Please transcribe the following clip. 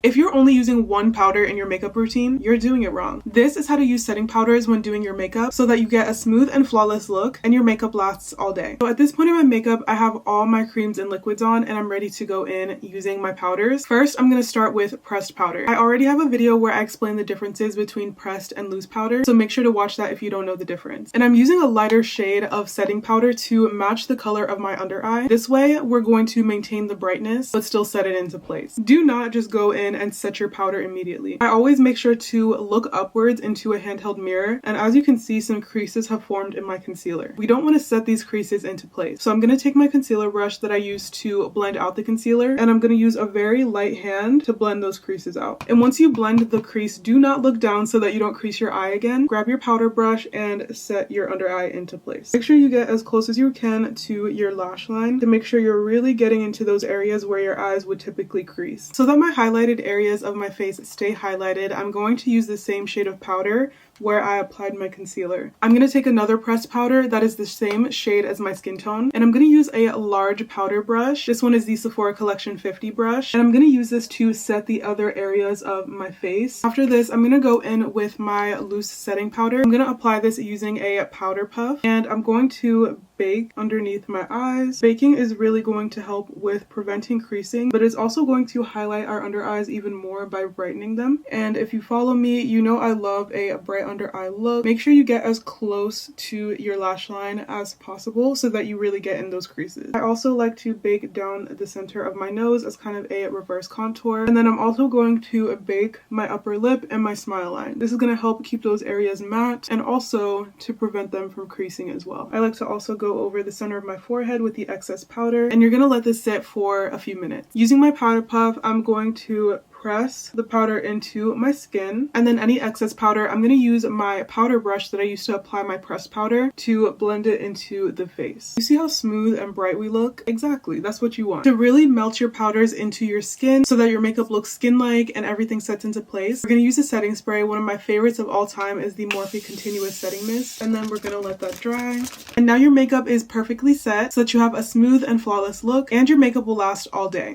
If you're only using one powder in your makeup routine, you're doing it wrong. This is how to use setting powders when doing your makeup so that you get a smooth and flawless look and your makeup lasts all day. So at this point in my makeup, I have all my creams and liquids on and I'm ready to go in using my powders. First, I'm going to start with pressed powder. I already have a video where I explain the differences between pressed and loose powder, so make sure to watch that if you don't know the difference. And I'm using a lighter shade of setting powder to match the color of my under eye. This way, we're going to maintain the brightness but still set it into place. Do not just go in and set your powder immediately. I always make sure to look upwards into a handheld mirror, and as you can see, some creases have formed in my concealer. We don't want to set these creases into place. So I'm going to take my concealer brush that I use to blend out the concealer, and I'm going to use a very light hand to blend those creases out. And once you blend the crease, do not look down so that you don't crease your eye again. Grab your powder brush and set your under eye into place. Make sure you get as close as you can to your lash line to make sure you're really getting into those areas where your eyes would typically crease. So that my highlighted areas of my face stay highlighted, I'm going to use the same shade of powder where I applied my concealer. I'm going to take another pressed powder that is the same shade as my skin tone, and I'm going to use a large powder brush. This one is the Sephora Collection 50 brush, and I'm going to use this to set the other areas of my face. After this, I'm going to go in with my loose setting powder. I'm going to apply this using a powder puff, and I'm going to bake underneath my eyes. Baking is really going to help with preventing creasing, but it's also going to highlight our under eyes even more by brightening them. And if you follow me, you know I love a bright under eye look. Make sure you get as close to your lash line as possible so that you really get in those creases. I also like to bake down the center of my nose as kind of a reverse contour, and then I'm also going to bake my upper lip and my smile line. This is going to help keep those areas matte and also to prevent them from creasing as well. I like to also go over the center of my forehead with the excess powder, and you're going to let this sit for a few minutes. Using my powder puff, I'm going to press the powder into my skin, and then any excess powder, I'm going to use my powder brush that I used to apply my pressed powder to blend it into the face. You see how smooth and bright we look? Exactly, that's what you want. To really melt your powders into your skin so that your makeup looks skin-like and everything sets into place, we're going to use a setting spray. One of my favorites of all time is the Morphe Continuous Setting Mist, and then we're going to let that dry. And now your makeup is perfectly set so that you have a smooth and flawless look, and your makeup will last all day.